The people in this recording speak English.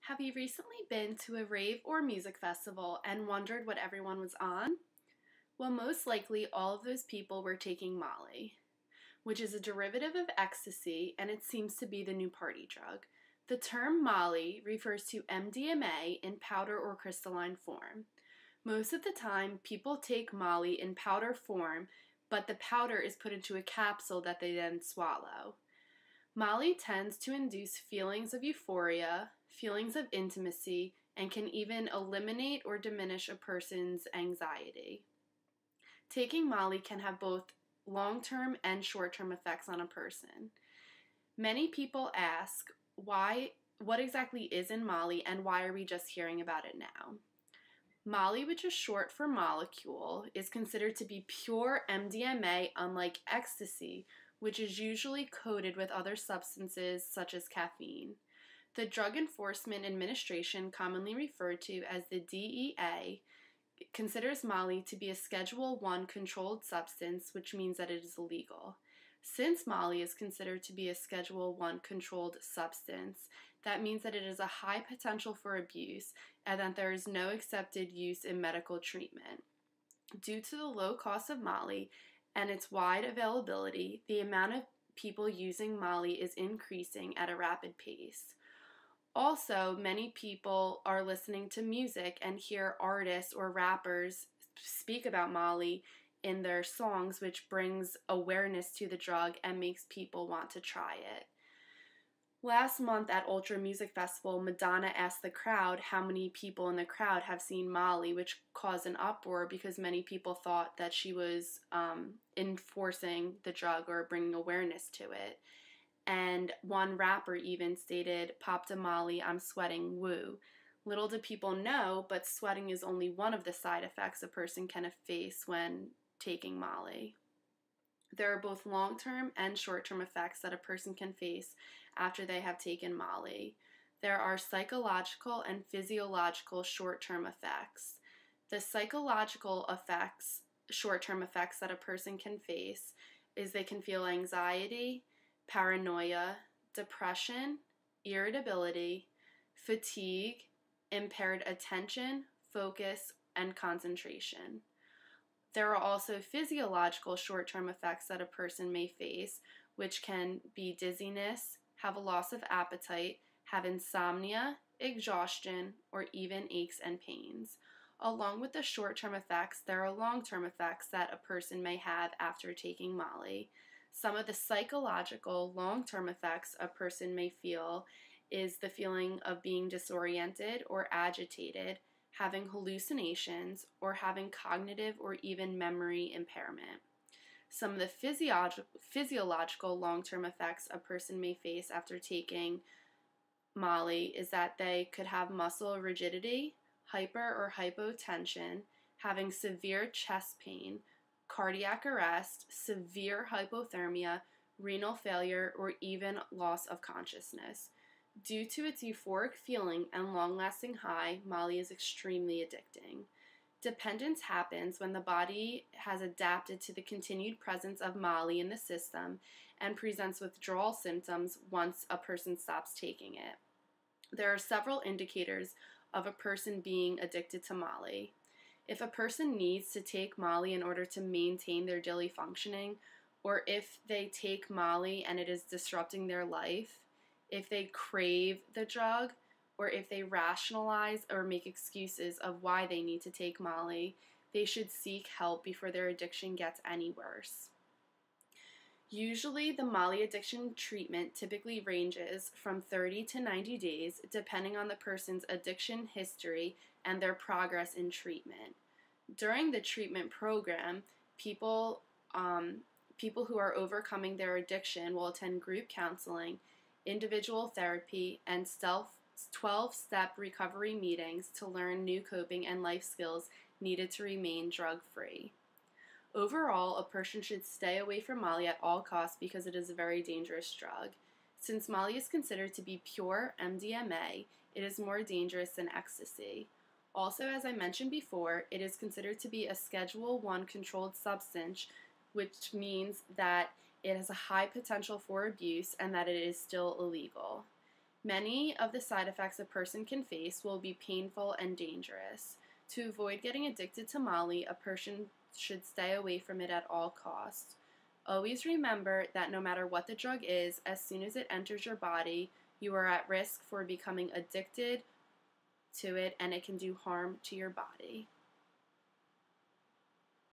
Have you recently been to a rave or music festival and wondered what everyone was on? Well, most likely all of those people were taking Molly, which is a derivative of ecstasy, and it seems to be the new party drug. The term Molly refers to MDMA in powder or crystalline form. Most of the time, people take Molly in powder form, but the powder is put into a capsule that they then swallow. Molly tends to induce feelings of euphoria, feelings of intimacy, and can even eliminate or diminish a person's anxiety. Taking Molly can have both long-term and short-term effects on a person. Many people ask, what exactly is in Molly and why are we just hearing about it now? Molly, which is short for molecule, is considered to be pure MDMA, unlike ecstasy, which is usually coated with other substances such as caffeine. The Drug Enforcement Administration, commonly referred to as the DEA, considers Molly to be a Schedule I controlled substance, which means that it is illegal. Since Molly is considered to be a Schedule I controlled substance, that means that it is a high potential for abuse and that there is no accepted use in medical treatment. Due to the low cost of Molly and its wide availability, the amount of people using Molly is increasing at a rapid pace. Also, many people are listening to music and hear artists or rappers speak about Molly in their songs, which brings awareness to the drug and makes people want to try it. Last month at Ultra Music Festival, Madonna asked the crowd how many people in the crowd have seen Molly, which caused an uproar because many people thought that she was enforcing the drug or bringing awareness to it. And one rapper even stated, "Popped a Molly, I'm sweating, woo." Little do people know, but sweating is only one of the side effects a person can face when taking Molly. There are both long-term and short-term effects that a person can face after they have taken Molly. There are psychological and physiological short-term effects. The psychological effects, short-term effects that a person can face is they can feel anxiety, paranoia, depression, irritability, fatigue, impaired attention, focus, and concentration. There are also physiological short-term effects that a person may face, which can be dizziness, have a loss of appetite, have insomnia, exhaustion, or even aches and pains. Along with the short-term effects, there are long-term effects that a person may have after taking Molly. Some of the psychological long-term effects a person may feel is the feeling of being disoriented or agitated, having hallucinations, or having cognitive or even memory impairment. Some of the physiological long-term effects a person may face after taking Molly is that they could have muscle rigidity, hyper or hypotension, having severe chest pain, cardiac arrest, severe hypothermia, renal failure, or even loss of consciousness. Due to its euphoric feeling and long-lasting high, Molly is extremely addicting. Dependence happens when the body has adapted to the continued presence of Molly in the system and presents withdrawal symptoms once a person stops taking it. There are several indicators of a person being addicted to Molly. If a person needs to take Molly in order to maintain their daily functioning, or if they take Molly and it is disrupting their life, if they crave the drug, or if they rationalize or make excuses of why they need to take Molly, they should seek help before their addiction gets any worse. Usually, the Molly addiction treatment typically ranges from 30 to 90 days, depending on the person's addiction history and their progress in treatment. During the treatment program, people who are overcoming their addiction will attend group counseling, individual therapy, and 12-step recovery meetings to learn new coping and life skills needed to remain drug-free. Overall, a person should stay away from Molly at all costs because it is a very dangerous drug. Since Molly is considered to be pure MDMA, it is more dangerous than ecstasy. Also, as I mentioned before, it is considered to be a Schedule I controlled substance, which means that it has a high potential for abuse and that it is still illegal. Many of the side effects a person can face will be painful and dangerous. To avoid getting addicted to Molly, a person should stay away from it at all costs. Always remember that no matter what the drug is, as soon as it enters your body, you are at risk for becoming addicted to it and it can do harm to your body.